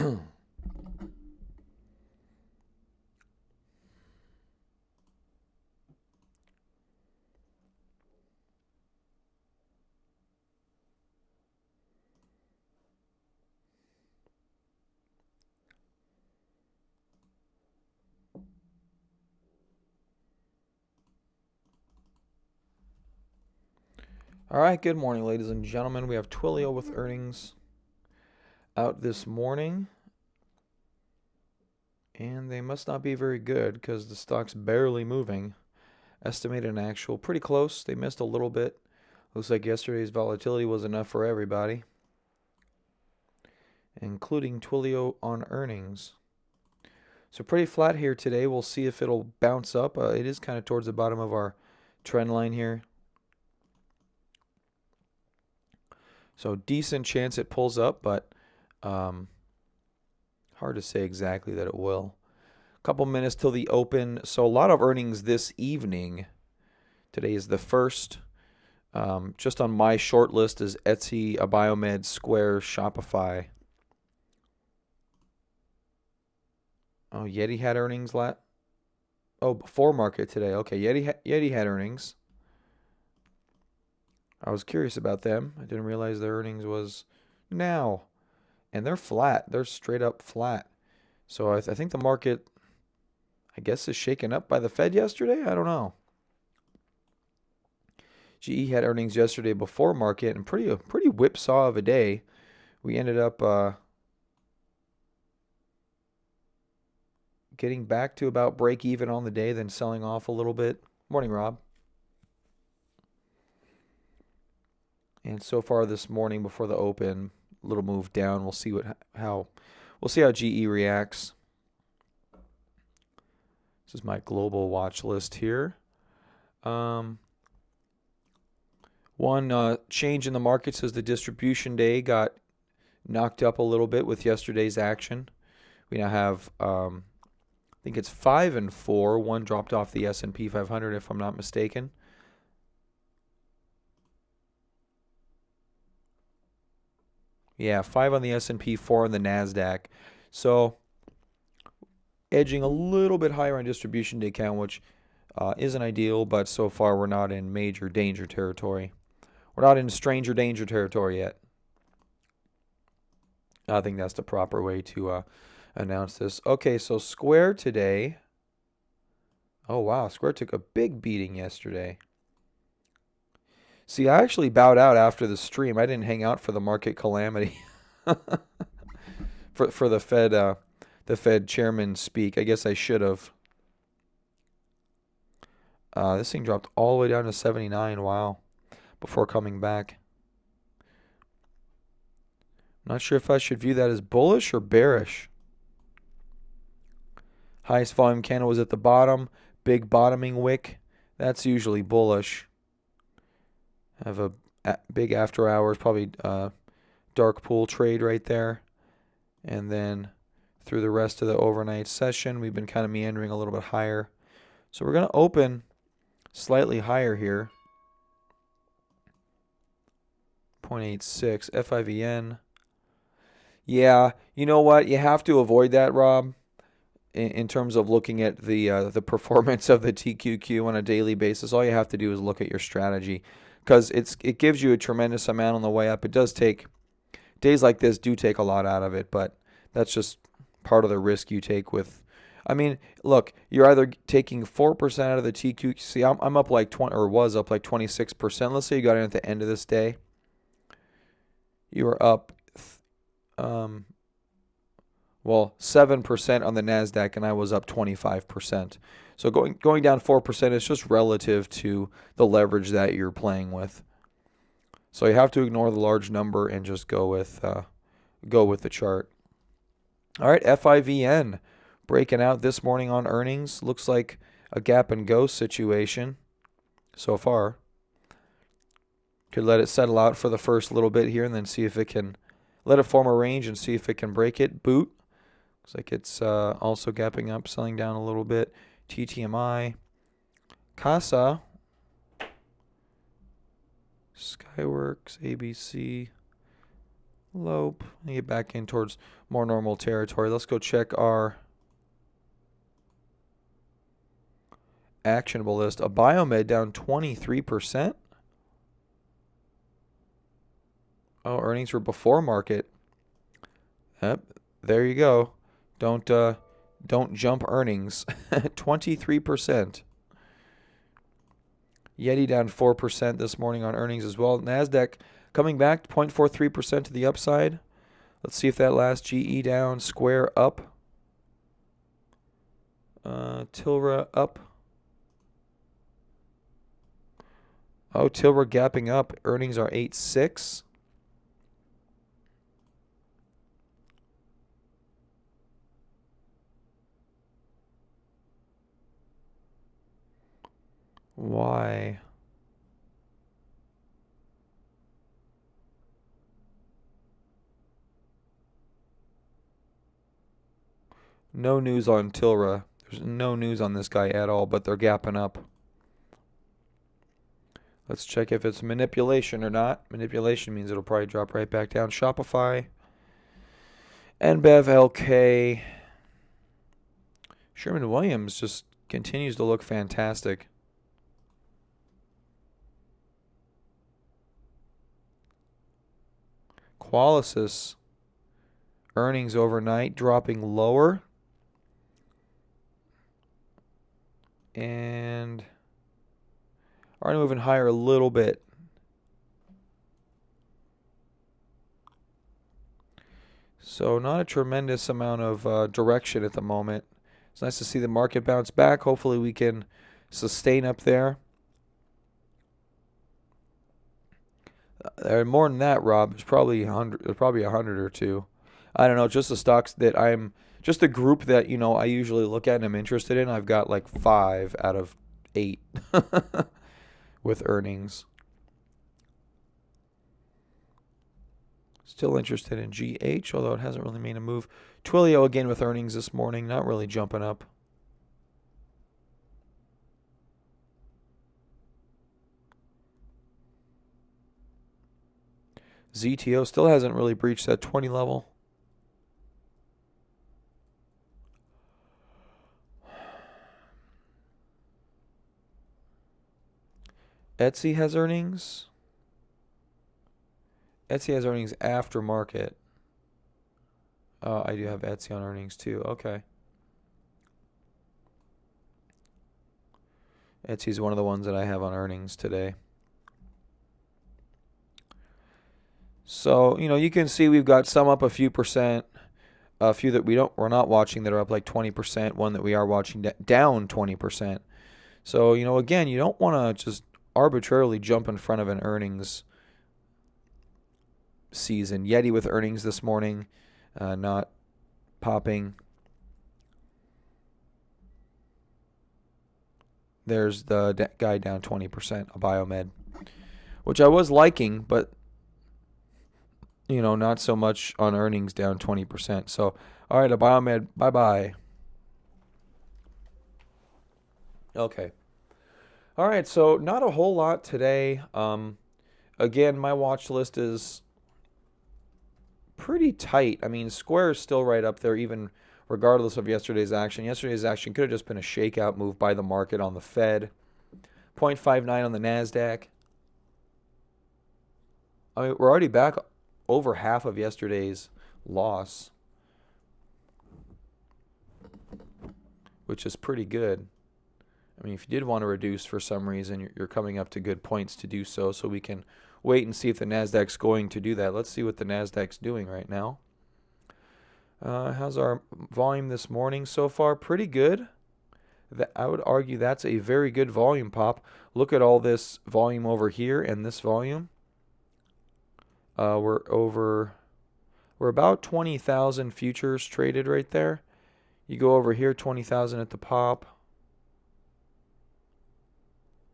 All right, good morning, ladies and gentlemen. We have Twilio with earnings out this morning, and they must not be very good because the stock's barely moving. Estimated and actual, pretty close. They missed a little bit. Looks like yesterday's volatility was enough for everybody, including Twilio on earnings. So pretty flat here today. We'll see if it'll bounce up. It is kind of towards the bottom of our trend line here. So decent chance it pulls up, but hard to say exactly that it will. Couple minutes till the open. So a lot of earnings this evening. Today is the first. Just on my short list is Etsy, Abiomed, Square, Shopify. Oh, Yeti had earnings before market today. Okay, Yeti had earnings. I was curious about them. I didn't realize their earnings was now. And they're flat. They're straight up flat. So I think the market, I guess, is shaken up by the Fed yesterday. I don't know. GE had earnings yesterday before market and pretty whipsaw of a day. We ended up getting back to about break even on the day, then selling off a little bit. Morning, Rob. And so far this morning before the open, a little move down. We'll see how GE reacts. This is my global watch list here. One change in the market says the distribution day got knocked up a little bit with yesterday's action. We now have, I think it's 5 and 4. One dropped off the S&P 500, if I'm not mistaken. Yeah, 5 on the S&P, 4 on the NASDAQ. So edging a little bit higher on distribution day count, which isn't ideal, but so far we're not in major danger territory. We're not in stranger danger territory yet. I think that's the proper way to announce this. Okay, so Square today. Oh, wow. Square took a big beating yesterday. See, I actually bowed out after the stream. I didn't hang out for the market calamity. for the Fed chairman speak. I guess I should have. This thing dropped all the way down to 79. Wow. Before coming back. Not sure if I should view that as bullish or bearish. Highest volume candle was at the bottom. Big bottoming wick. That's usually bullish. Have a big after hours, probably dark pool trade right there. And then through the rest of the overnight session, we've been kind of meandering a little bit higher. So we're going to open slightly higher here. 0.86 FIVN. Yeah, you know what? You have to avoid that, Rob, in terms of looking at the performance of the TQQ on a daily basis. All you have to do is look at your strategy, because it gives you a tremendous amount on the way up. It does take, days like this do take a lot out of it, but that's just part of the risk you take with. I mean, look, you're either taking 4% out of the TQQ. See, I'm up like 20, or was up like 26%. Let's say you got in at the end of this day. You were up 7% on the NASDAQ, and I was up 25%. So going down 4% is just relative to the leverage that you're playing with. So you have to ignore the large number and just go with the chart. All right, FIVN breaking out this morning on earnings. Looks like a gap and go situation so far. Could let it settle out for the first little bit here and then see if it can let it form a range and see if it can break it. Boot. Looks like it's also gapping up, selling down a little bit. TTMI. Casa. Skyworks, ABC. low. Get back in towards more normal territory. Let's go check our actionable list. A Biomed down 23%. Oh, earnings were before market. Yep, there you go. Don't jump earnings. 23%. Yeti down 4% this morning on earnings as well. Nasdaq coming back 0.43% to the upside. Let's see if that lasts. GE down, Square up. Tilra up. Oh, Tilra gapping up. Earnings are 8.6. Why? No news on Tilra. There's no news on this guy at all, but they're gapping up. Let's check if it's manipulation or not. Manipulation means it'll probably drop right back down. Shopify, NBEV, LK. Sherwin-Williams just continues to look fantastic. Qualisys earnings overnight dropping lower. And are moving higher a little bit. So not a tremendous amount of direction at the moment. It's nice to see the market bounce back. Hopefully we can sustain up there. More than that, Rob. There's probably 100. There's probably 100 or two. I don't know. Just the stocks that just the group that I usually look at and I'm interested in. I've got like 5 out of 8 with earnings. Still interested in GH, although it hasn't really made a move. Twilio again with earnings this morning, not really jumping up. ZTO still hasn't really breached that 20 level. Etsy has earnings. Etsy has earnings after market. Oh, I do have Etsy on earnings too. Okay. Etsy's one of the ones that I have on earnings today. So, you can see we've got some up a few percent, a few that we're not watching that are up like 20%, one that we are watching down 20%. So, again, you don't want to just arbitrarily jump in front of an earnings season. Yeti with earnings this morning, not popping. There's the guy down 20%, a Biomed, which I was liking, but not so much on earnings, down 20%. So, all right, a Biomed, bye-bye. Okay. All right, so not a whole lot today. Again, my watch list is pretty tight. I mean, Square is still right up there, even regardless of yesterday's action. Yesterday's action could have just been a shakeout move by the market on the Fed. 0.59 on the NASDAQ. I mean, we're already back over half of yesterday's loss, which is pretty good. I mean, if you did want to reduce for some reason, you're coming up to good points to do so. So we can wait and see if the NASDAQ's going to do that. Let's see what the NASDAQ's doing right now. How's our volume this morning so far? Pretty good. I would argue that's a very good volume pop. Look at all this volume over here and this volume. We're about 20,000 futures traded right there. You go over here, 20,000 at the pop.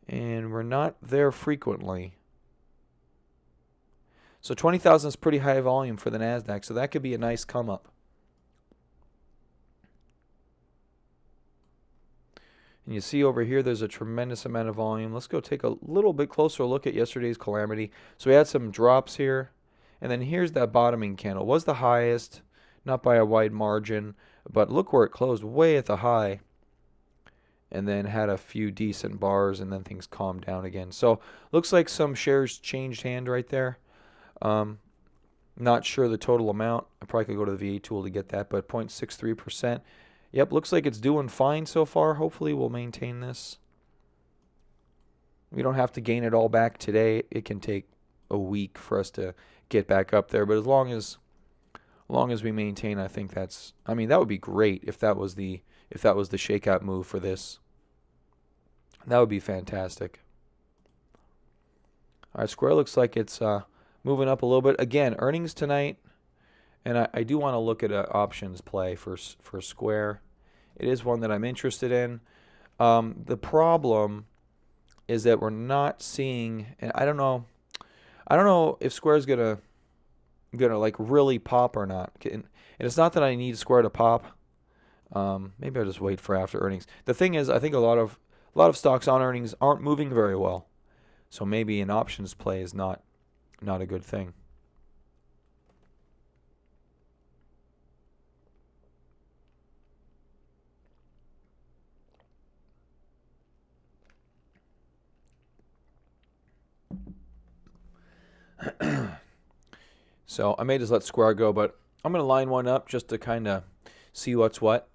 And we're not there frequently. So 20,000 is pretty high volume for the NASDAQ, so that could be a nice come up. And you see over here there's a tremendous amount of volume. Let's go take a little bit closer look at yesterday's Calamity. So we had some drops here, And then here's that bottoming candle. Was the highest, not by a wide margin, but look where it closed, way at the high. And then had a few decent bars, and then things calmed down again. So looks like some shares changed hand right there. Not sure the total amount. I probably could go to the VA tool to get that, but 0.63%. Yep, looks like it's doing fine so far. Hopefully we'll maintain this. We don't have to gain it all back today. It can take a week for us to get back up there, but as long as we maintain, I think that would be great if that was the shakeout move for this. That would be fantastic. All right, Square looks like it's moving up a little bit. Again, earnings tonight, and I do want to look at an options play for Square. It is one that I'm interested in. The problem is that we're not seeing, and I don't know if Square's gonna like really pop or not. And it's not that I need Square to pop. Maybe I'll just wait for after earnings. The thing is, I think a lot of stocks on earnings aren't moving very well, so maybe an options play is not a good thing. So I may just let Square go, but I'm going to line one up just to kind of see what's what.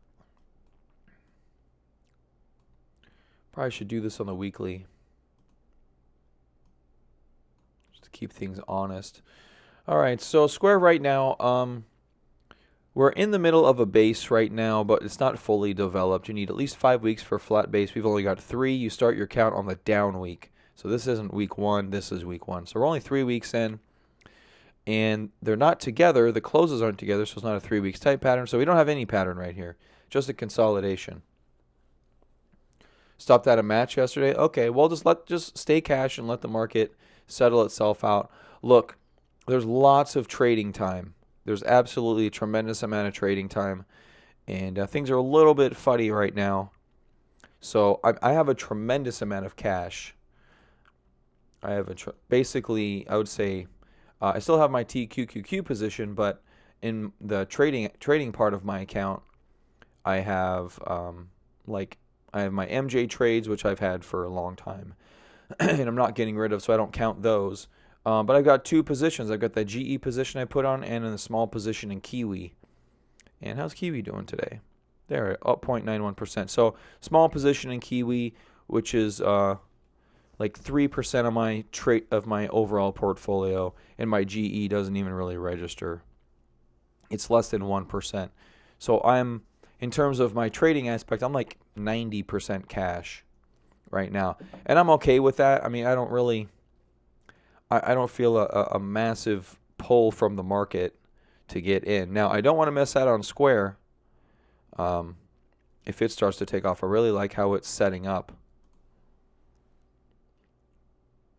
Probably should do this on the weekly, just to keep things honest. All right, so Square right now, we're in the middle of a base right now, but it's not fully developed. You need at least 5 weeks for a flat base. We've only got 3. You start your count on the down week. So this isn't week 1, this is week 1. So we're only 3 weeks in, and they're not together. The closes aren't together, so it's not a 3 weeks type pattern. So we don't have any pattern right here, just a consolidation. Stopped at a match yesterday. Okay, well, just stay cash and let the market settle itself out. Look, there's lots of trading time. There's absolutely a tremendous amount of trading time, and things are a little bit fuddy right now. So I have a tremendous amount of cash. I have basically, I would say, I still have my TQQQ position, but in the trading part of my account, I have I have my MJ trades, which I've had for a long time, and I'm not getting rid of, so I don't count those. But I've got 2 positions. I've got that GE position I put on, and in a small position in Kiwi. And how's Kiwi doing today? There, up 0.91%. So small position in Kiwi, which is like 3% of my overall portfolio, and my GE doesn't even really register. It's less than 1%. So in terms of my trading aspect, I'm like 90% cash right now, and I'm okay with that. I mean, I don't feel a massive pull from the market to get in. Now, I don't want to miss out on Square. If it starts to take off, I really like how it's setting up.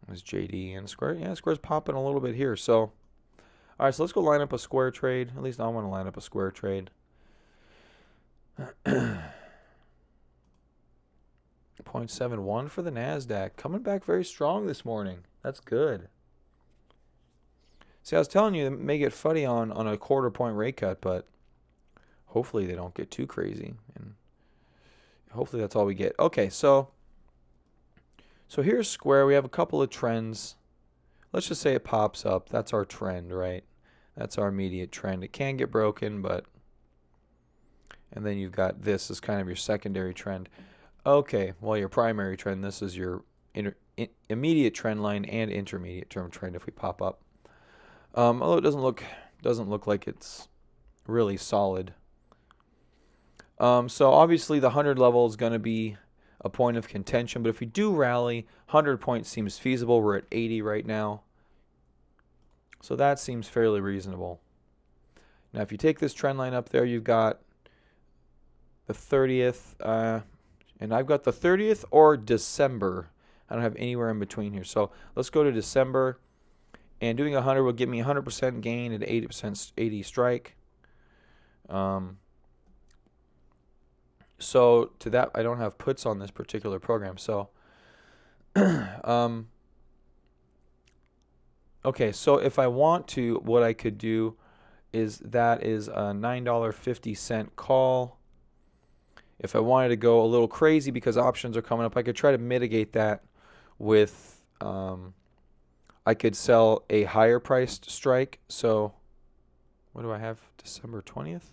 There's JD and Square. Yeah, Square's popping a little bit here. So, all right, so let's go line up a Square trade. At least I want to line up a Square trade. 0.71 for the NASDAQ. Coming back very strong this morning. That's good. See, I was telling you, it may get fuddy on a quarter point rate cut, but hopefully they don't get too crazy. And hopefully that's all we get. Okay, so here's Square. We have a couple of trends. Let's just say it pops up. That's our trend, right? That's our immediate trend. It can get broken, but... And then you've got this as kind of your secondary trend. Okay, well, your primary trend, this is your immediate trend line and intermediate term trend if we pop up. Although it doesn't look like it's really solid. So obviously the 100 level is going to be a point of contention, but if we do rally, 100 points seems feasible. We're at 80 right now. So that seems fairly reasonable. Now, if you take this trend line up there, you've got the 30th, and I've got the 30th or December. I don't have anywhere in between here. So let's go to December, and doing 100 will give me 100% gain at 80% 80 strike. So to that, I don't have puts on this particular program. So Okay, so if I want to, what I could do is that is a $9.50 call. If I wanted to go a little crazy because options are coming up, I could try to mitigate that with I could sell a higher priced strike. So what do I have? December 20th?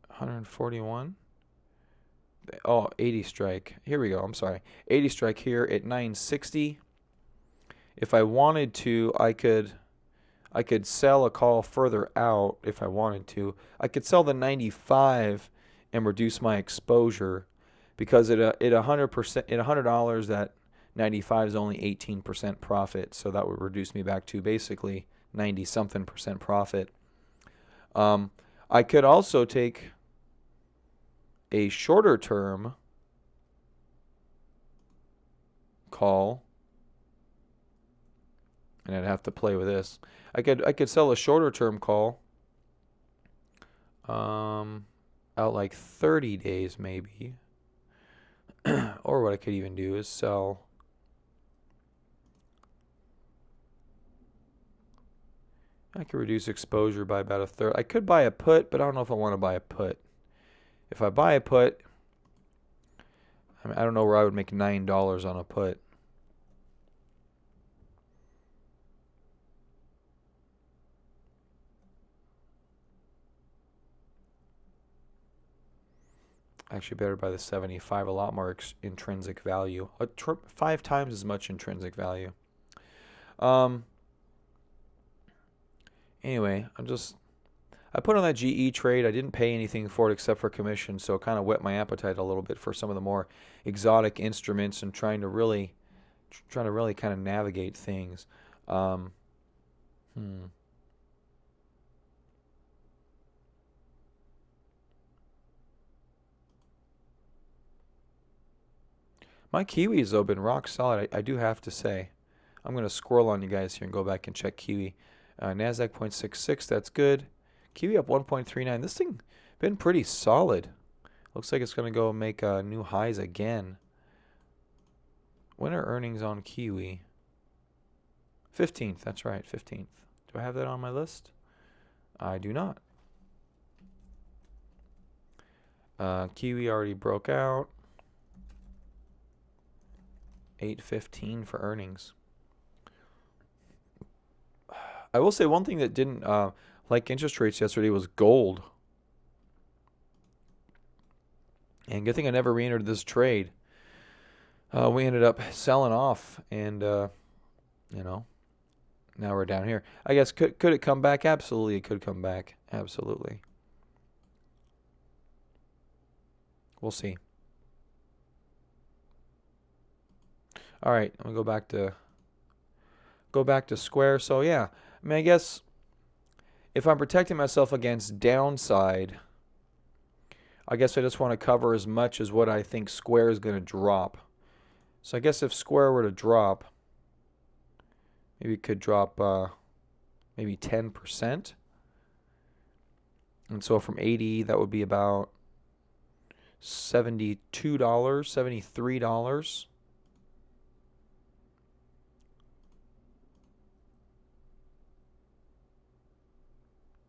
141? Oh, 80 strike. Here we go. I'm sorry. 80 strike here at 960. If I wanted to, I could sell a call further out if I wanted to. I could sell the 95 and reduce my exposure because at 100% at $100 that 95 is only 18% profit, so that would reduce me back to basically 90 something percent profit. I could also take a shorter term call, and I'd have to play with this. I could sell a shorter term call out like 30 days maybe. Or what I could even do is sell I could reduce exposure by about a third. I could buy a put, but I don't know if I want to buy a put. If I buy a put, I don't know where I would make $9 on a put. Actually, better buy the 75, a lot more intrinsic value. 5 times as much intrinsic value. Anyway, I put on that GE trade. I didn't pay anything for it except for commission, so it kind of whet my appetite a little bit for some of the more exotic instruments and trying to really kind of navigate things. My Kiwis, though, have been rock solid. I do have to say. I'm going to scroll on you guys here and go back and check Kiwi. NASDAQ 0.66, that's good. Kiwi up 1.39. This thing been pretty solid. Looks like it's going to go make new highs again. When are earnings on Kiwi? 15th, that's right, 15th. Do I have that on my list? I do not. Kiwi already broke out. 8:15 for earnings. I will say one thing that didn't like interest rates yesterday was gold. And good thing I never re-entered this trade. We ended up selling off, and now we're down here. I guess could it come back? Absolutely, it could come back. Absolutely. We'll see. All right, I'm gonna go back to Square. So yeah, I mean, I guess if I'm protecting myself against downside, I guess I just want to cover as much as what I think Square is going to drop. So I guess if Square were to drop, maybe it could drop maybe 10%. And so from 80, that would be about $72, $73.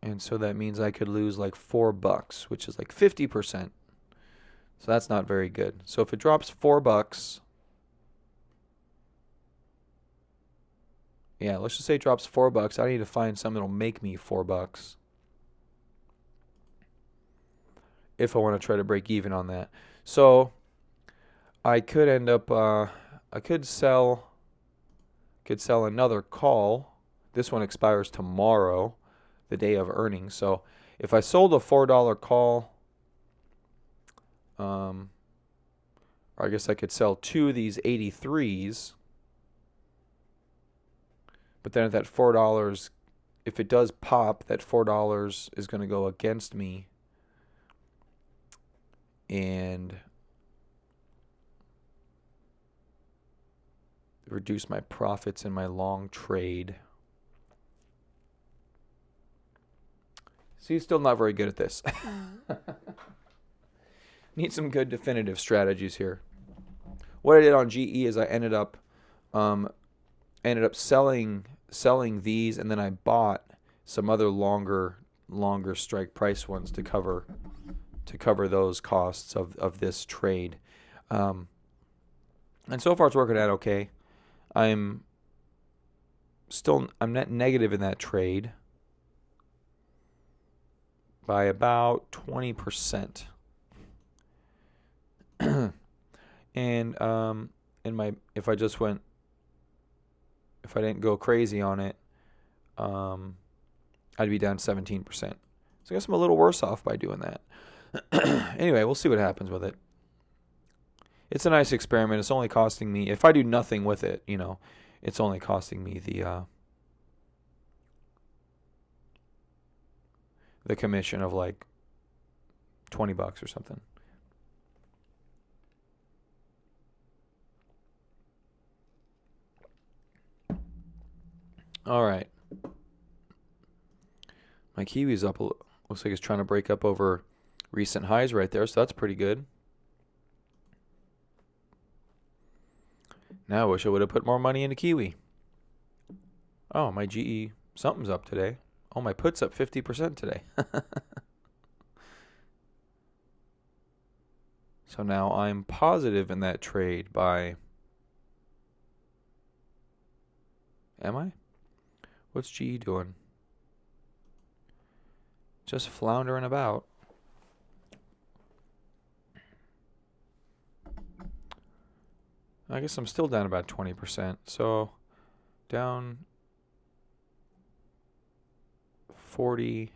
And so that means I could lose like $4, which is like 50%. So that's not very good. So if it drops $4, yeah, let's just say it drops $4. I need to find something that'll make me $4 if I want to try to break even on that. So I could end up, I could sell another call. This one expires tomorrow, the day of earnings. So if I sold a $4 call, or I guess I could sell 2 of these 83s, but then at that $4, if it does pop, that $4 is going to go against me and reduce my profits in my long trade. See, still not very good at this. Need some good definitive strategies here. What I did on GE is I ended up Um, ended up selling these, and then I bought some other longer strike price ones to cover those costs of this trade. And so far it's working out okay. I'm net negative in that trade by about 20%. And if I didn't go crazy on it, I'd be down 17%. So I guess I'm a little worse off by doing that. Anyway, we'll see what happens with it. It's a nice experiment. It's only costing me, if I do nothing with it, it's only costing me the commission of like $20 or something. All right. My Kiwi's up. Looks like it's trying to break up over recent highs right there, so that's pretty good. Now I wish I would have put more money into Kiwi. Oh, my GE something's up today. Oh, my put's up 50% today. So now I'm positive in that trade by... Am I? What's GE doing? Just floundering about. I guess I'm still down about 20%. So down 40,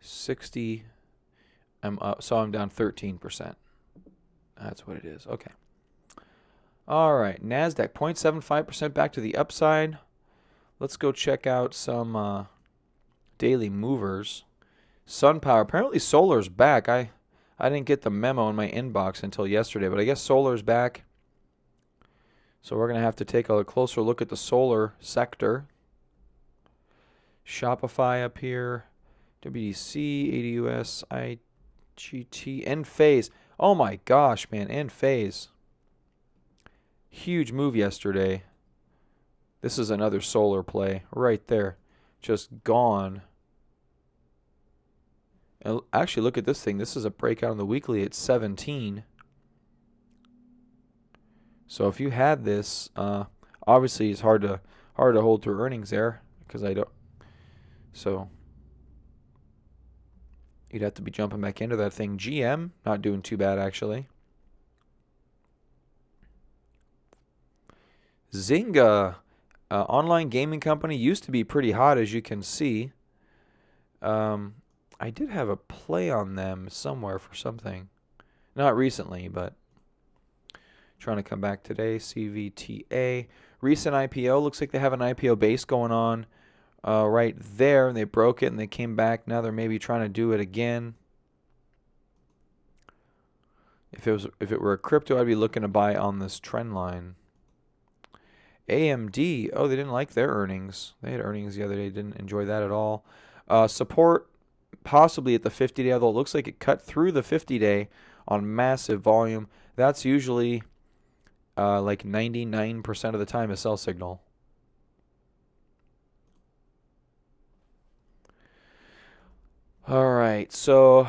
60. I'm up. So I'm down 13%. That's what it is. Okay. All right. NASDAQ 0.75% back to the upside. Let's go check out some daily movers. SunPower. Apparently solar's back. I didn't get the memo in my inbox until yesterday, but I guess solar's back. So we're going to have to take a closer look at the solar sector. Shopify up here. WDC, ADUS, IGT, Enphase. Oh my gosh, man. Enphase. Huge move yesterday. This is another solar play right there. Just gone. And actually, look at this thing. This is a breakout on the weekly at 17. So if you had this, obviously it's hard to hold through earnings there because I don't. So you'd have to be jumping back into that thing. GM not doing too bad actually. Zynga, online gaming company, used to be pretty hot as you can see. I did have a play on them somewhere for something, not recently, but. Trying to come back today. CVTA. Recent IPO. Looks like they have an IPO base going on right there. And they broke it and they came back. Now they're maybe trying to do it again. If it were a crypto, I'd be looking to buy on this trend line. AMD. Oh, they didn't like their earnings. They had earnings the other day. Didn't enjoy that at all. Support possibly at the 50-day, although it looks like it cut through the 50-day on massive volume. That's usually... like 99% of the time a sell signal. All right, so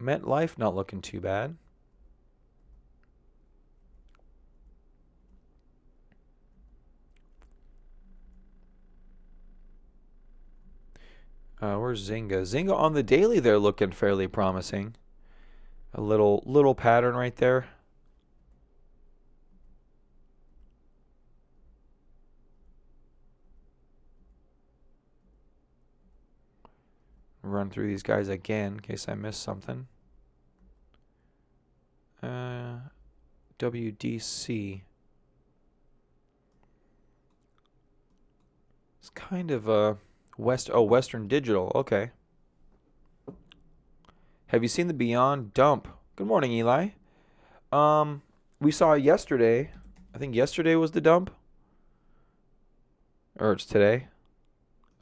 MetLife not looking too bad. Where's Zynga? Zynga on the daily, they're looking fairly promising. A little pattern right there. Run through these guys again in case I missed something. WDC. It's kind of a Western Digital. Okay. Have you seen the Beyond Dump? Good morning, Eli. We saw yesterday. I think yesterday was the dump. Or it's today.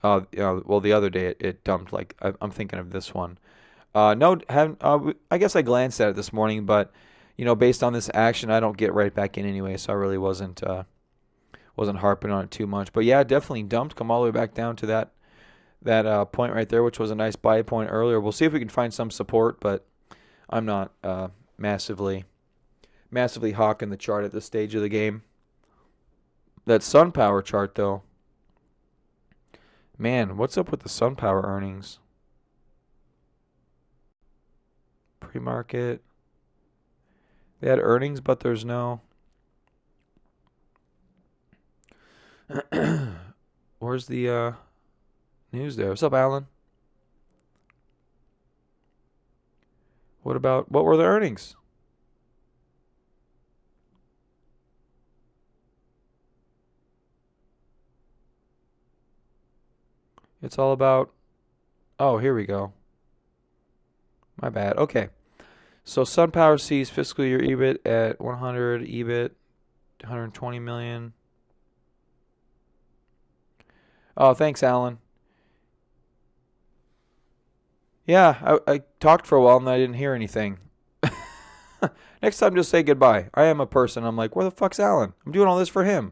Well, the other day it dumped. I'm thinking of this one. No, haven't. I guess I glanced at it this morning, but based on this action, I don't get right back in anyway, so I really wasn't harping on it too much. But yeah, definitely dumped, come all the way back down to that point right there, which was a nice buy point earlier. We'll see if we can find some support, but I'm not massively hawking the chart at this stage of the game. That SunPower chart, though. Man, what's up with the SunPower earnings? Pre-market. They had earnings, but there's no... Where's the news there? What's up, Alan? What were the earnings? It's all about... Oh, here we go. My bad. Okay. So SunPower sees fiscal year EBIT at 100, EBIT 120 million. Oh, thanks, Alan. Yeah, I talked for a while and I didn't hear anything. Next time, just say goodbye. I am a person. I'm like, where the fuck's Alan? I'm doing all this for him.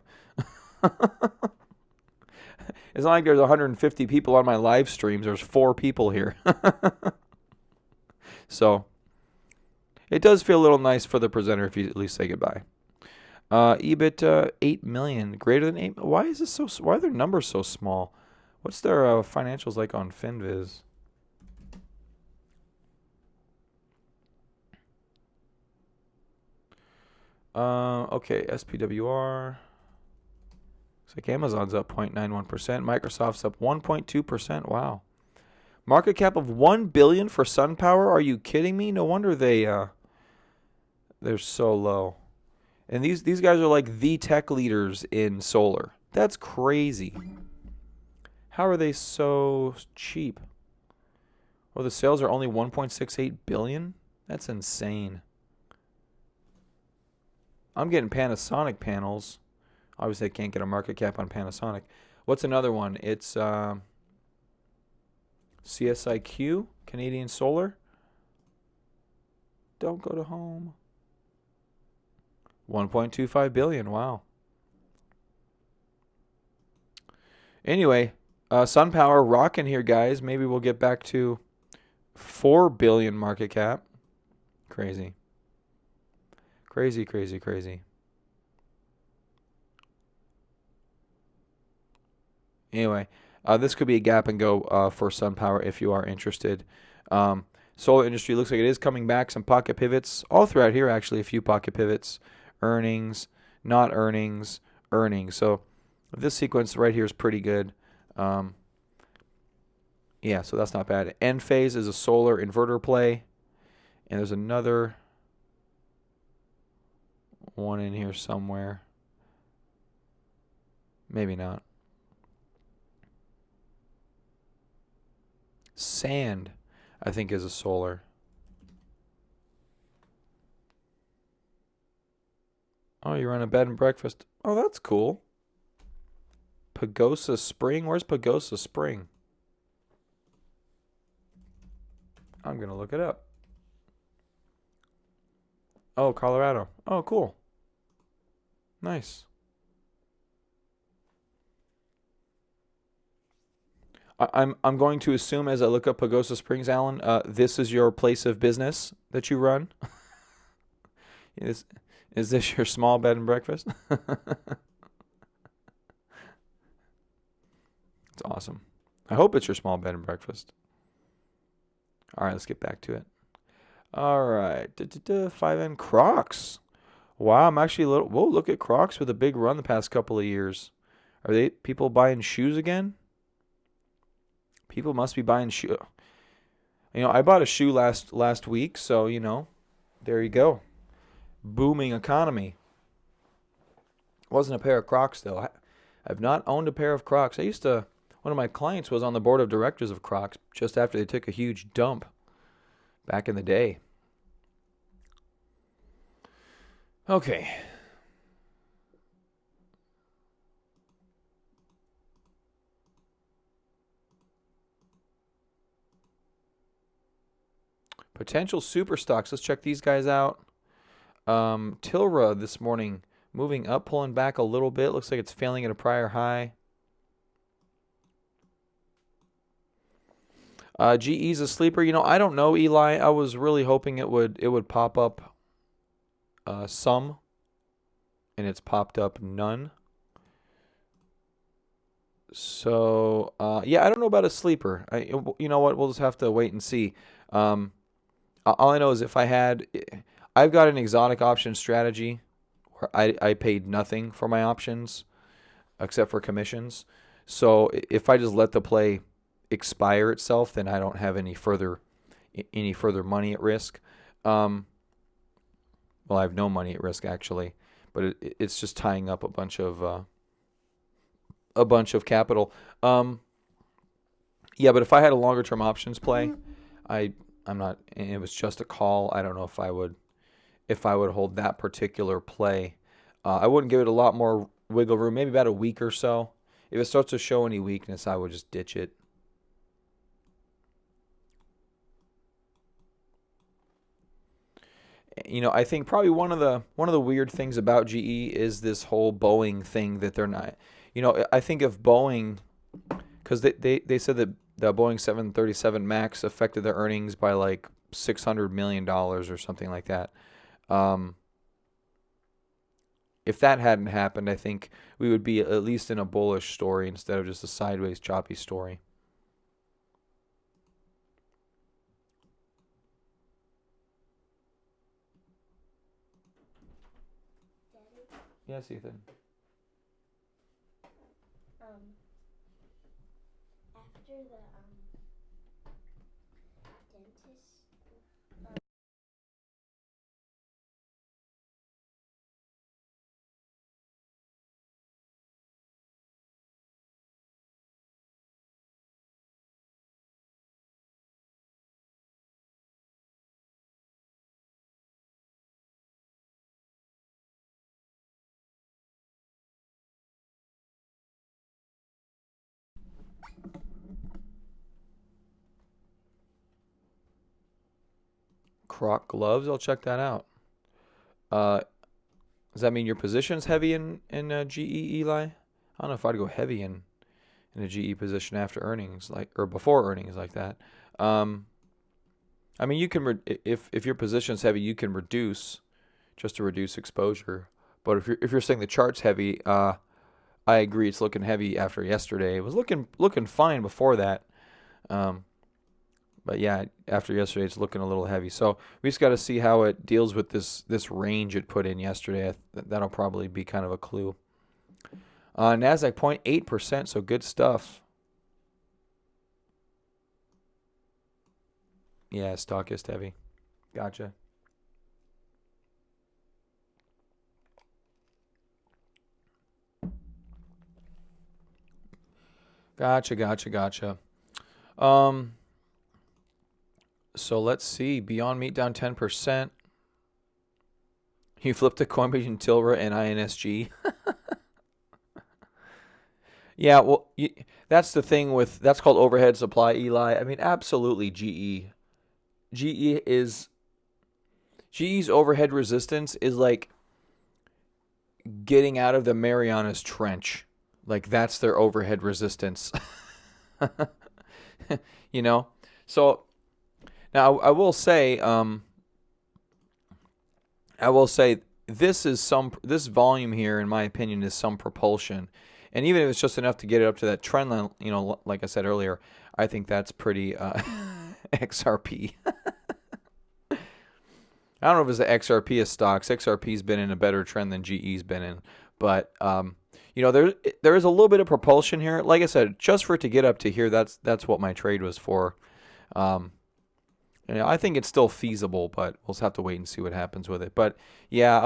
It's not like there's 150 people on my live streams. There's 4 people here. So, it does feel a little nice for the presenter if you at least say goodbye. EBIT 8 million, greater than 8. Why is this so? Why are their numbers so small? What's their financials like on FinViz? Okay, SPWR. Looks like Amazon's up 0.91%. Microsoft's up 1.2%. Wow. Market cap of $1 billion for SunPower. Are you kidding me? No wonder they're so low. And these guys are like the tech leaders in solar. That's crazy. How are they so cheap? Well, the sales are only 1.68 billion. That's insane. I'm getting Panasonic panels. Obviously, I can't get a market cap on Panasonic. What's another one? It's CSIQ, Canadian Solar. Don't go to home. 1.25 billion. Wow. Anyway, SunPower rocking here, guys. Maybe we'll get back to 4 billion market cap. Crazy. Crazy, crazy, crazy. Anyway, this could be a gap and go for SunPower if you are interested. Solar industry looks like it is coming back. Some pocket pivots all throughout here, actually. A few pocket pivots. Earnings, not earnings, earnings. So this sequence right here is pretty good. Yeah, so that's not bad. Enphase is a solar inverter play. And there's another one in here somewhere. Maybe not. Sand, I think, is a solar. Oh, you're on a bed and breakfast. Oh, that's cool. Pagosa Spring? Where's Pagosa Spring? I'm going to look it up. Oh, Colorado. Oh, cool. Nice. I'm going to assume as I look up Pagosa Springs, Alan, this is your place of business that you run? Is this your small bed and breakfast? It's awesome. I hope it's your small bed and breakfast. All right, let's get back to it. All right. 5N Crocs. Wow, I'm actually a little... Whoa, look at Crocs with a big run the past couple of years. Are they people buying shoes again? People must be buying shoes. I bought a shoe last week, so, there you go. Booming economy. Wasn't a pair of Crocs, though. I've not owned a pair of Crocs. One of my clients was on the board of directors of Crocs just after they took a huge dump back in the day. Okay. Potential super stocks. Let's check these guys out. Tilra this morning moving up, pulling back a little bit. Looks like it's failing at a prior high. GE's a sleeper. I don't know, Eli. I was really hoping it would pop up some, and it's popped up none. So yeah, I don't know about a sleeper. You know what? We'll just have to wait and see. Um, all I know is I've got an exotic option strategy where I paid nothing for my options except for commissions. So if I just let the play expire itself, then I don't have any further money at risk. Um, well, I have no money at risk actually, but it's just tying up a bunch of capital. Yeah, but if I had a longer term options play, I I'm not. And it was just a call. I don't know if I would hold that particular play. I wouldn't give it a lot more wiggle room. Maybe about a week or so. If it starts to show any weakness, I would just ditch it. I think probably one of the weird things about GE is this whole Boeing thing that they're not. I think if Boeing, because they said that the Boeing 737 Max affected their earnings by like $600 million or something like that. Um, if that hadn't happened, I think we would be at least in a bullish story instead of just a sideways choppy story. Daddy, Yes, Ethan. um, after the dentist, Croc gloves. I'll check that out. Uh, does that mean your position's heavy in GE, Eli? I don't know if I'd go heavy in a GE position after earnings, like, or before earnings like that. Um, I mean, you can if your position's heavy, you can reduce just to reduce exposure. But if you're saying the chart's heavy, I agree. It's looking heavy after yesterday. It was looking fine before that. Um, but yeah, after yesterday, it's looking a little heavy. So we just got to see how it deals with this range it put in yesterday. That'll probably be kind of a clue. Nasdaq 0.8%, so good stuff. Yeah, stockist heavy. Gotcha. Gotcha, gotcha, gotcha. Um, so let's see. Beyond Meat down 10%. You flipped a coin between Tilra and INSG. Yeah, well, that's the thing that's called overhead supply, Eli. I mean, absolutely, GE is GE's overhead resistance is like getting out of the Marianas Trench. Like that's their overhead resistance. you know. So now I will say this volume here, in my opinion, is some propulsion, and even if it's just enough to get it up to that trend line, like I said earlier, I think that's pretty XRP. I don't know if it's the XRP of stocks. XRP's been in a better trend than GE's been in, but there is a little bit of propulsion here. Like I said, just for it to get up to here, that's what my trade was for. Um, I think it's still feasible, but we'll just have to wait and see what happens with it. But yeah, I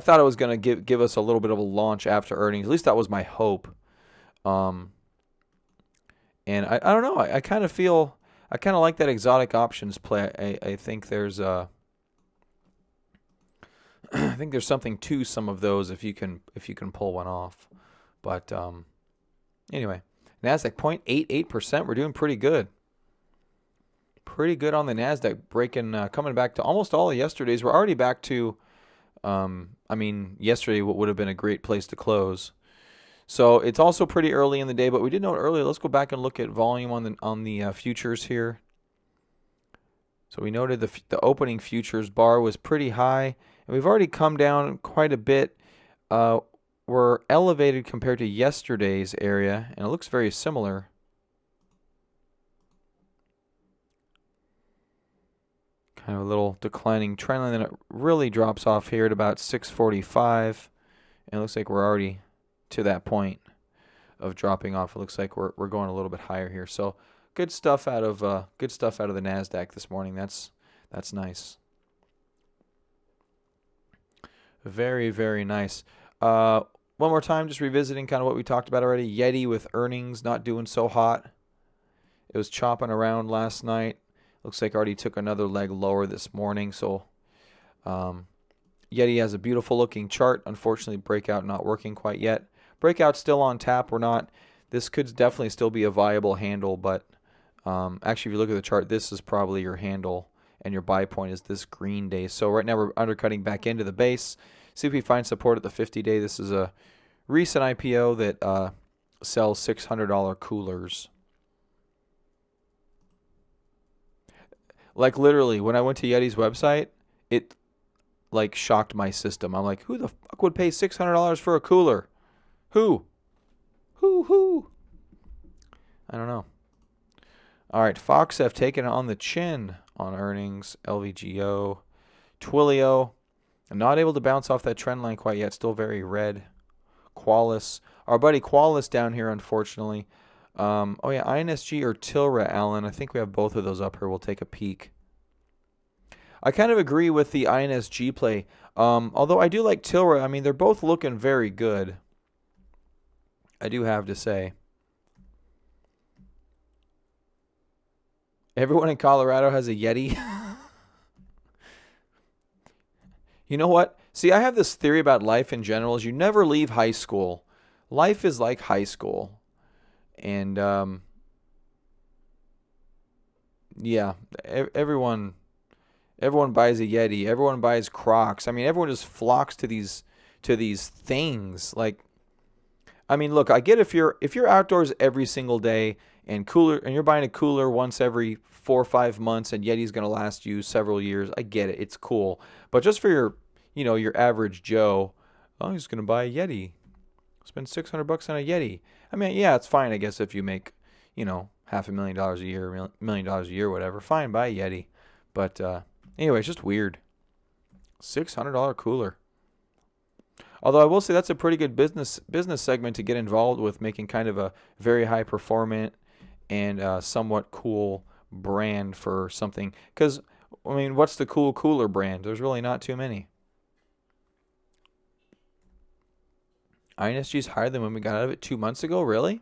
thought it was gonna give us a little bit of a launch after earnings. At least that was my hope. Um, and I don't know. I kind of like that exotic options play. I think there's I think there's something to some of those if you can pull one off. But anyway, Nasdaq 0.88%. We're doing pretty good. Pretty good on the Nasdaq, breaking, coming back to almost all of yesterday's. We're already back to, I mean, yesterday what would have been a great place to close. So it's also pretty early in the day, but we did note earlier. Let's go back and look at volume on the futures here. So we noted the opening futures bar was pretty high, and we've already come down quite a bit. We're elevated compared to yesterday's area, and it looks very similar. Kind of a little declining trend line, then it really drops off here at about 645, and it looks like we're already to that point of dropping off. It looks like we're going a little bit higher here. So good stuff out of the Nasdaq this morning. That's nice. Very, very nice. One more time, just revisiting kind of what we talked about already. Yeti with earnings not doing so hot. It was chopping around last night. Looks like already took another leg lower this morning. So Yeti has a beautiful looking chart. Unfortunately, breakout not working quite yet. Breakout still on tap. This could definitely still be a viable handle, but actually, if you look at the chart, this is probably your handle, and your buy point is this green day. So right now we're undercutting back into the base. See if we find support at the 50-day. This is a recent IPO that sells $600 coolers. Like literally, when I went to Yeti's website, it like shocked my system. I'm like, who the fuck would pay $600 for a cooler? Who? I don't know. All right, Fox have taken it on the chin on earnings. LVGO, Twilio, not able to bounce off that trend line quite yet. Still very red. Qualys, our buddy Qualys down here, unfortunately. Oh yeah, INSG or Tilra, Alan. I think we have both of those up here. We'll take a peek. I kind of agree with the INSG play. Although I do like Tilra. I mean, they're both looking very good. I do have to say. Everyone in Colorado has a Yeti. You know what? See, I have this theory about life in general is you never leave high school. Life is like high school. And yeah, everyone buys a Yeti. Everyone buys Crocs. I mean, everyone just flocks to these things. Like, I mean, look, I get if you're outdoors every single day and you're buying a cooler once every 4 or 5 months, and Yeti's going to last you several years. I get it. It's cool. But just for your average Joe, oh, he's going to buy a Yeti. Spend $600 on a Yeti. I mean, yeah, it's fine, I guess, if you make, $500,000 a year, $1 million a year, whatever. Fine, buy a Yeti. But anyway, it's just weird. $600 cooler. Although I will say that's a pretty good business segment to get involved with, making kind of a very high performant and somewhat cool brand for something. Because, I mean, what's the cool cooler brand? There's really not too many. INSG is higher than when we got out of it 2 months ago? Really?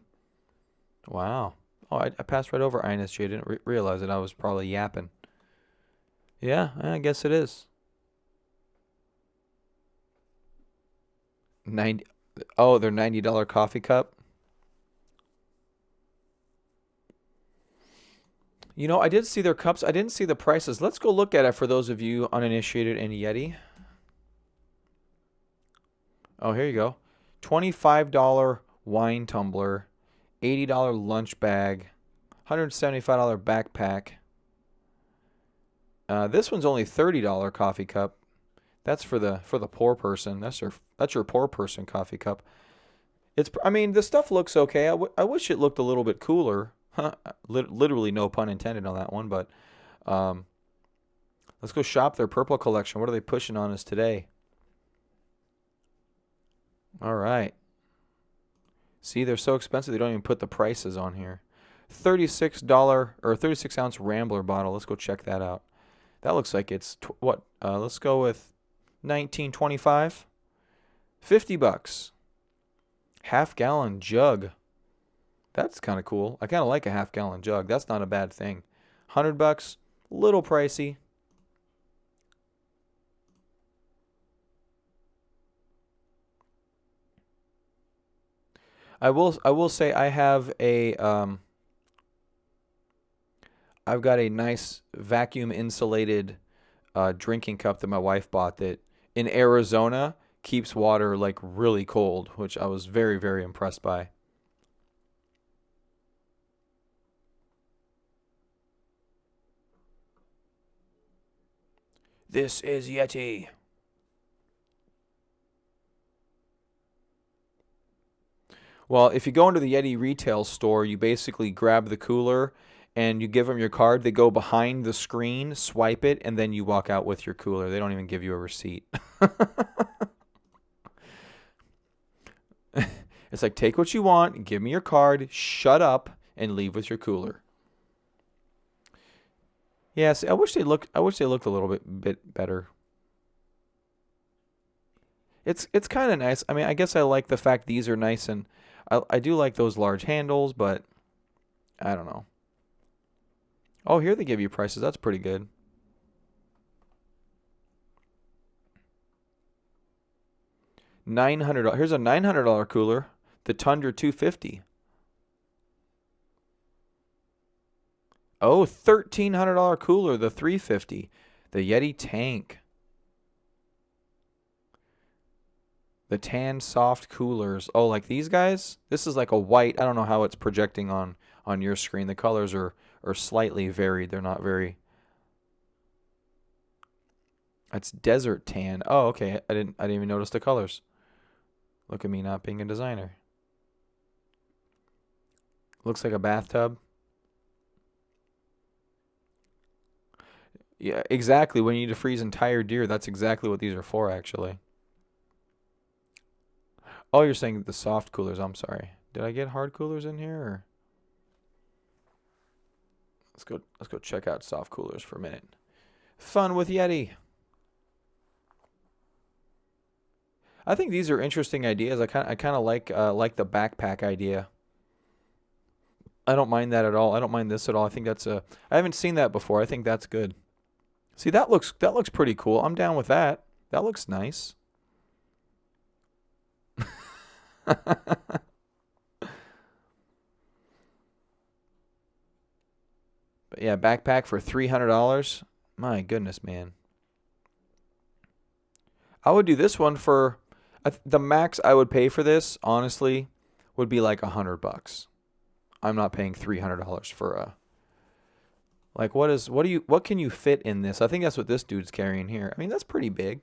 Wow. Oh, I passed right over INSG. I didn't realize it. I was probably yapping. Yeah, I guess it is. 90. Oh, their $90 coffee cup. I did see their cups. I didn't see the prices. Let's go look at it for those of you uninitiated in Yeti. Oh, here you go. $25 wine tumbler, $80 lunch bag, $175 backpack. This one's only $30 coffee cup. That's for the poor person. That's your poor person coffee cup. I mean, the stuff looks okay. I wish it looked a little bit cooler. Literally no pun intended on that one, but let's go shop their purple collection. What are they pushing on us today? All right. See, they're so expensive they don't even put the prices on here. $36 or 36 ounce Rambler bottle. Let's go check that out. That looks like it's what? Let's go with $19.25. $50. Half gallon jug. That's kind of cool. I kind of like a half gallon jug. That's not a bad thing. $100. Little pricey. I will say I have I've got a nice vacuum insulated drinking cup that my wife bought that in Arizona keeps water like really cold, which I was very, very impressed by. This is Yeti. Well, if you go into the Yeti retail store, you basically grab the cooler and you give them your card. They go behind the screen, swipe it, and then you walk out with your cooler. They don't even give you a receipt. It's like, take what you want, give me your card, shut up, and leave with your cooler. Yes, I wish they looked a little bit better. It's kind of nice. I mean, I guess I like the fact these are nice, and I do like those large handles, but I don't know. Oh, here they give you prices. That's pretty good. $900. Here's a $900 cooler. The Tundra 250. Oh, $1,300 cooler. The 350. The Yeti Tank. The tan soft coolers. Oh, like these guys? This is like a white. I don't know how it's projecting on your screen. The colors are slightly varied. They're not very. It's desert tan. Oh, okay. I didn't even notice the colors. Look at me not being a designer. Looks like a bathtub. Yeah, exactly. When you need to freeze entire deer, that's exactly what these are for, actually. Oh, you're saying the soft coolers. I'm sorry. Did I get hard coolers in here? Or? Let's go check out soft coolers for a minute. Fun with Yeti. I think these are interesting ideas. I kind of like the backpack idea. I don't mind that at all. I don't mind this at all. I think that's a. I haven't seen that before. I think that's good. See, that looks pretty cool. I'm down with that. That looks nice. But yeah, backpack for $300. My goodness, man. I would do this one for the max I would pay for this, honestly, would be like $100. I'm not paying $300 for a. Like, what can you fit in this? I think that's what this dude's carrying here. I mean, that's pretty big.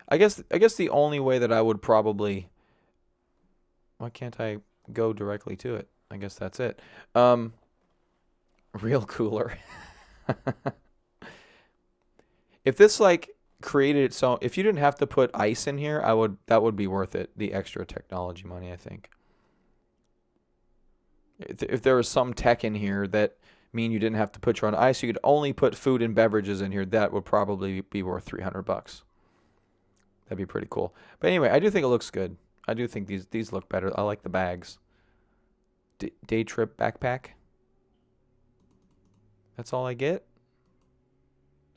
I guess the only way that I would probably. Why can't I go directly to it? I guess that's it. Real cooler. If this like created its own, if you didn't have to put ice in here, that would be worth it. The extra technology money, I think. If there was some tech in here that mean you didn't have to put your own ice, you could only put food and beverages in here, that would probably be worth $300. That'd be pretty cool. But anyway, I do think it looks good. I do think these look better. I like the bags. Day trip backpack. That's all I get.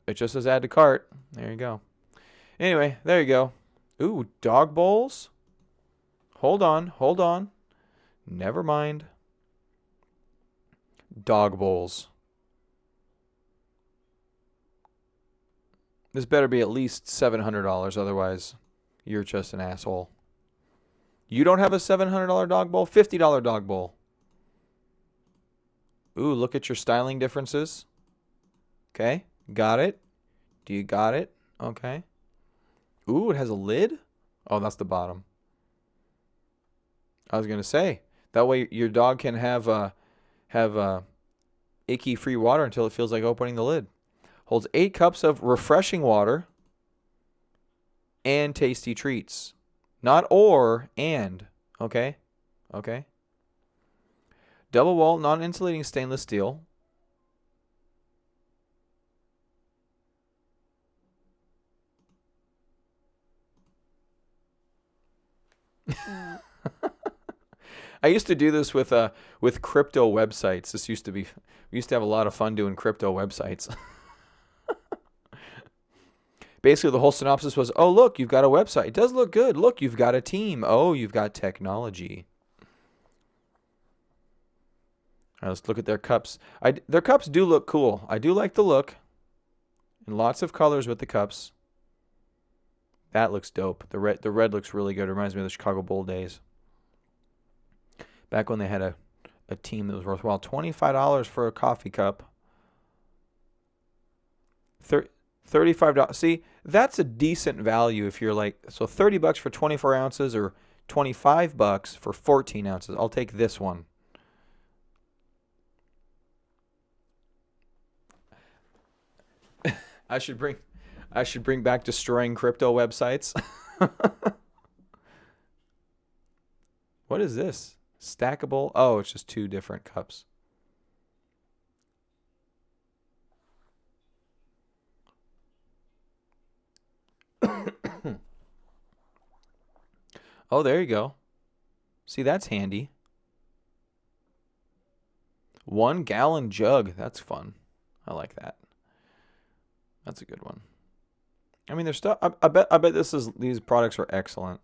It just says add to cart. There you go. Anyway, there you go. Ooh, dog bowls. Hold on. Never mind. Dog bowls. This better be at least $700, otherwise you're just an asshole. You don't have a $700 dog bowl? $50 dog bowl. Ooh, look at your styling differences. Okay, got it. Do you got it? Okay. Ooh, it has a lid? Oh, that's the bottom. I was going to say, that way your dog can have icky free water until it feels like opening the lid. Holds 8 cups of refreshing water and tasty treats. Not or, and. Okay? Okay. Double wall, non-insulating stainless steel. I used to do this with crypto websites. We used to have a lot of fun doing crypto websites. Basically, the whole synopsis was, oh, look, you've got a website. It does look good. Look, you've got a team. Oh, you've got technology. All right, let's look at their cups. Their cups do look cool. I do like the look. And lots of colors with the cups. That looks dope. The red looks really good. It reminds me of the Chicago Bull days. Back when they had a team that was worthwhile. $25 for a coffee cup. $35. See, that's a decent value if you're like, so $30 for 24 ounces or $25 for 14 ounces. I'll take this one. I should bring back destroying crypto websites. What is this? Stackable? Oh, it's just two different cups. Oh, there you go. See, that's handy. 1 gallon jug. That's fun. I like that. That's a good one. I mean, there's stuff. I bet these products are excellent.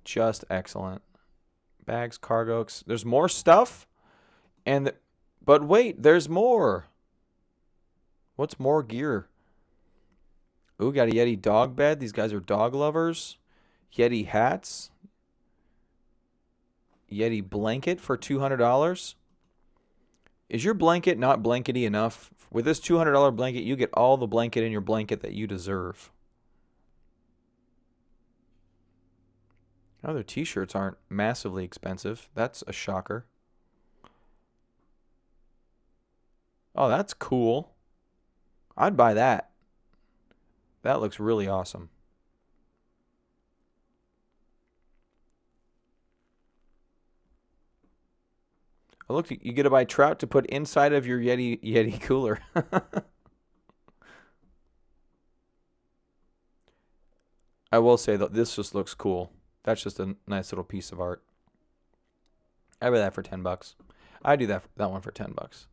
Just excellent. Bags, cargo. There's more stuff. But wait, there's more. What's more gear? Ooh, got a Yeti dog bed. These guys are dog lovers. Yeti hats. Yeti blanket for $200. Is your blanket not blankety enough? With this $200 blanket, you get all the blanket in your blanket that you deserve. Oh, their t-shirts aren't massively expensive. That's a shocker. Oh, that's cool. I'd buy that. That looks really awesome. Oh, look, you get to buy trout to put inside of your Yeti cooler. I will say, though, this just looks cool. That's just a nice little piece of art. I buy that for $10. I do that one for $10.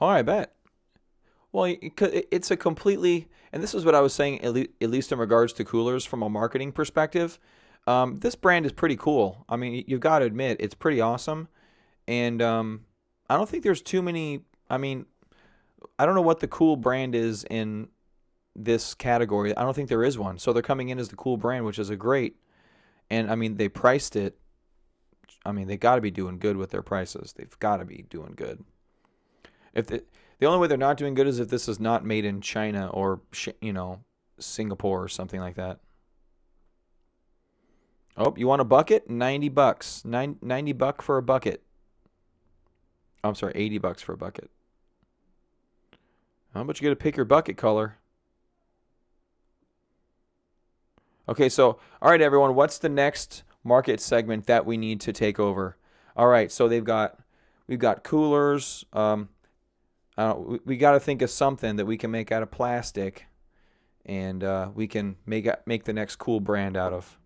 Oh, I bet. Well, it's a completely, and this is what I was saying, at least in regards to coolers from a marketing perspective. This brand is pretty cool. I mean, you've got to admit, it's pretty awesome. And I don't think there's too many, I mean, I don't know what the cool brand is in this category. I don't think there is one. So they're coming in as the cool brand, which is a great, and I mean, they priced it. I mean, they got to be doing good with their prices. They've got to be doing good. If the only way they're not doing good is if this is not made in China or, Singapore or something like that. Oh, you want a bucket? $90. $90 for a bucket. I'm sorry, $80 for a bucket. How much you got to pick your bucket color? Okay, so, all right, everyone, what's the next market segment that we need to take over? All right, so we've got coolers. We got to think of something that we can make out of plastic, and we can make the next cool brand out of.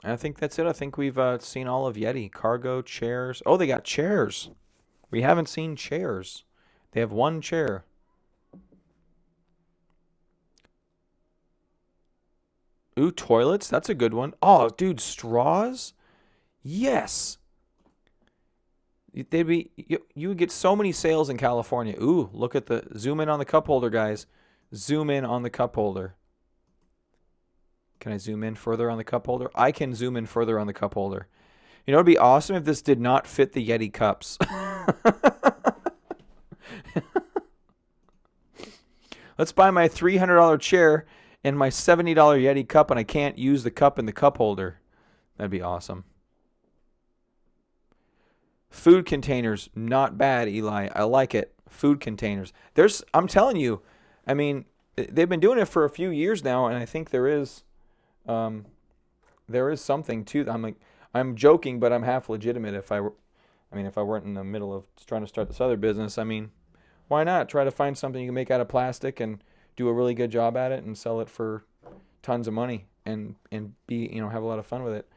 And I think that's it. I think we've seen all of Yeti. Cargo, chairs. Oh, they got chairs. We haven't seen chairs. They have one chair. Ooh, toilets. That's a good one. Oh, dude, straws? Yes. You would get so many sales in California. Ooh, look at zoom in on the cup holder, guys. Zoom in on the cup holder. Can I zoom in further on the cup holder? I can zoom in further on the cup holder. You know, it'd be awesome if this did not fit the Yeti cups. Let's buy my $300 chair and my $70 Yeti cup, and I can't use the cup in the cup holder. That'd be awesome. Food containers, not bad, Eli. I like it. Food containers. I'm telling you, I mean, they've been doing it for a few years now, and I think there is something to that. I'm joking, but I'm half legitimate. If I weren't in the middle of trying to start this other business, I mean, why not try to find something you can make out of plastic and do a really good job at it and sell it for tons of money and be, have a lot of fun with it.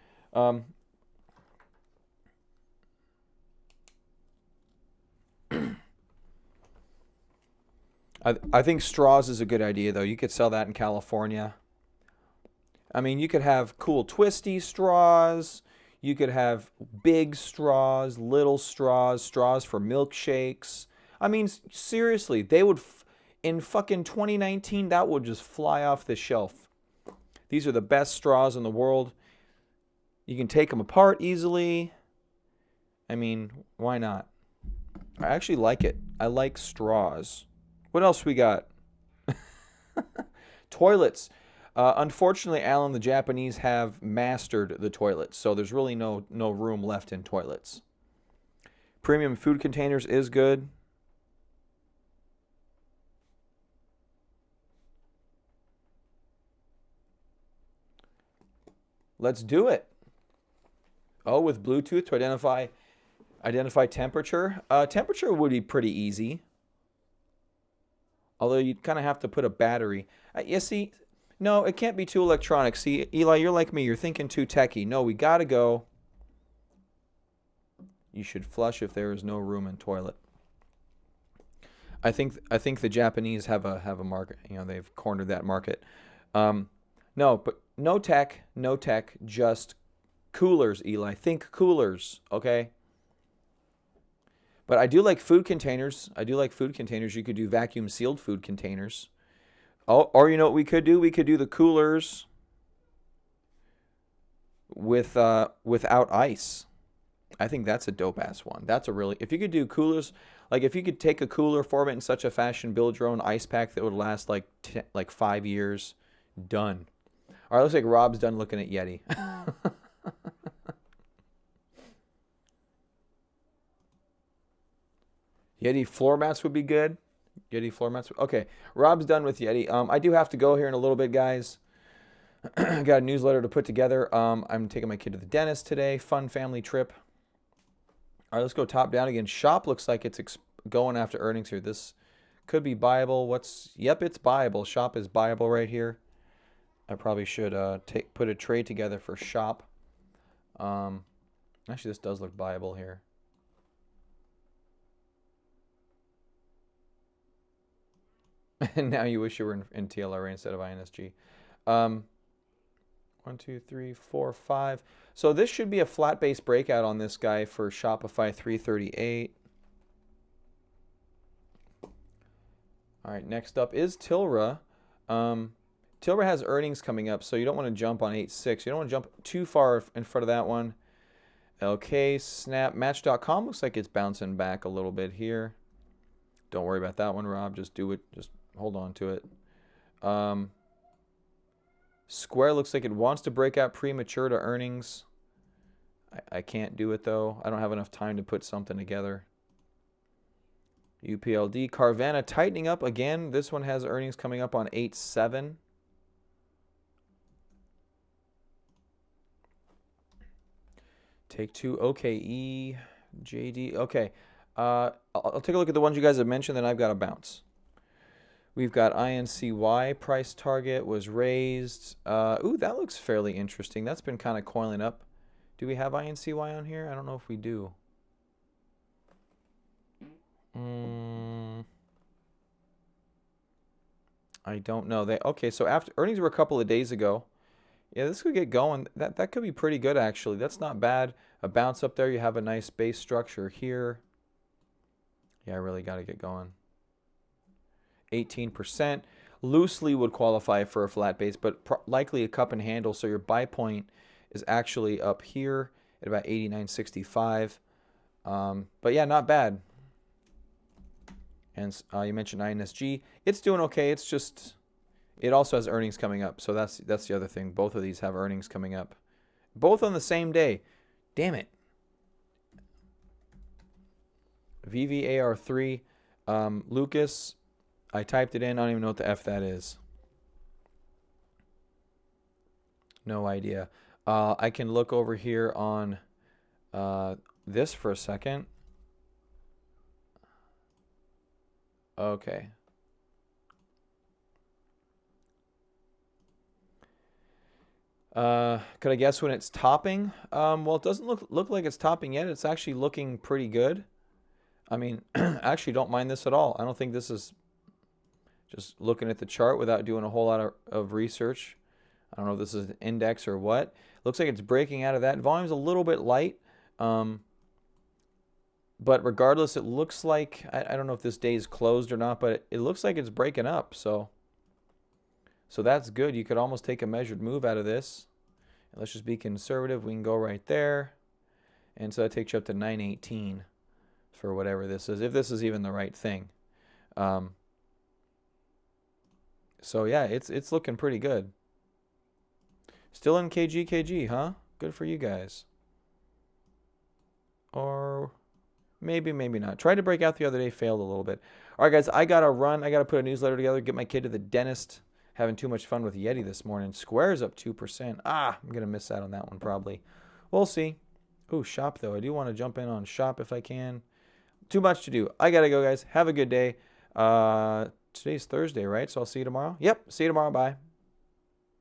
I think straws is a good idea though. You could sell that in California. I mean, you could have cool twisty straws. You could have big straws, little straws, straws for milkshakes. I mean, seriously, they would in fucking 2019 that would just fly off the shelf. These are the best straws in the world. You can take them apart easily. I mean, why not? I actually like it. I like straws. What else we got? Toilets. Unfortunately, Alan, the Japanese have mastered the toilets, so there's really no room left in toilets. Premium food containers is good. Let's do it. Oh, with Bluetooth to identify temperature. Temperature would be pretty easy. Although you'd kind of have to put a battery. You see, no, it can't be too electronic. See, Eli, you're like me. You're thinking too techy. No, we gotta go. You should flush if there is no room in toilet. I think the Japanese have a market. You know, they've cornered that market. No, but no tech, just coolers, Eli. Think coolers, okay? But I do like food containers. You could do vacuum sealed food containers. Oh, or you know what we could do? We could do the coolers with without ice. I think that's a dope ass one. That's a really, if you could do coolers, like if you could take a cooler, form it in such a fashion, build your own ice pack that would last like 5 years, done. All right, looks like Rob's done looking at Yeti. Yeti floor mats would be good. Yeti floor mats. Okay, Rob's done with Yeti. I do have to go here in a little bit, guys. Got a newsletter to put together. I'm taking my kid to the dentist today. Fun family trip. All right, let's go top down again. Shop looks like it's going after earnings here. This could be Bible. Yep, it's Bible. Shop is Bible right here. I probably should put a trade together for Shop. Actually, this does look Bible here. And now you wish you were in TLRA instead of INSG. 1, 2, 3, 4, 5. So this should be a flat base breakout on this guy for Shopify 338. All right, next up is Tilra. Tilra has earnings coming up, so you don't want to jump on 8.6. You don't want to jump too far in front of that one. LK, Snap, Match.com looks like it's bouncing back a little bit here. Don't worry about that one, Rob. Just do it. Just hold on to it. Square looks like it wants to break out premature to earnings. I can't do it, though. I don't have enough time to put something together. UPLD. Carvana tightening up again. This one has earnings coming up on 8.7. Take two. OKE. JD. Okay. I'll take a look at the ones you guys have mentioned, then I've got a bounce. We've got INCY. Price target was raised. Ooh, that looks fairly interesting. That's been kind of coiling up. Do we have INCY on here? I don't know if we do. I don't know. Okay, so after earnings were a couple of days ago. Yeah, this could get going. That could be pretty good, actually. That's not bad. A bounce up there. You have a nice base structure here. Yeah, I really got to get going. 18%. Loosely would qualify for a flat base, but likely a cup and handle. So your buy point is actually up here at about 89.65. But yeah, not bad. And you mentioned INSG. It's doing okay. It's just, it also has earnings coming up. So that's the other thing. Both of these have earnings coming up. Both on the same day. Damn it. VVAR3. Lucas. I typed it in. I don't even know what the F that is. No idea. I can look over here on this for a second. Okay. Could I guess when it's topping? Well, it doesn't look like it's topping yet. It's actually looking pretty good. I mean, I actually don't mind this at all. I don't think this is Just looking at the chart without doing a whole lot of research. I don't know if this is an index or what. Looks like it's breaking out of that. Volume's a little bit light. But regardless, it looks like, I don't know if this day is closed or not, but it looks like it's breaking up. So that's good. You could almost take a measured move out of this. And let's just be conservative. We can go right there. And so that takes you up to 918 for whatever this is, if this is even the right thing. So yeah, it's looking pretty good. Still in KG, huh? Good for you guys. Or maybe not. Tried to break out the other day, failed a little bit. All right, guys, I got to run. I got to put a newsletter together, get my kid to the dentist. Having too much fun with Yeti this morning. Square's up 2%. I'm going to miss out on that one probably. We'll see. Ooh, shop, though. I do want to jump in on shop if I can. Too much to do. I got to go, guys. Have a good day. Today's Thursday, right? So I'll see you tomorrow. Yep, see you tomorrow. Bye.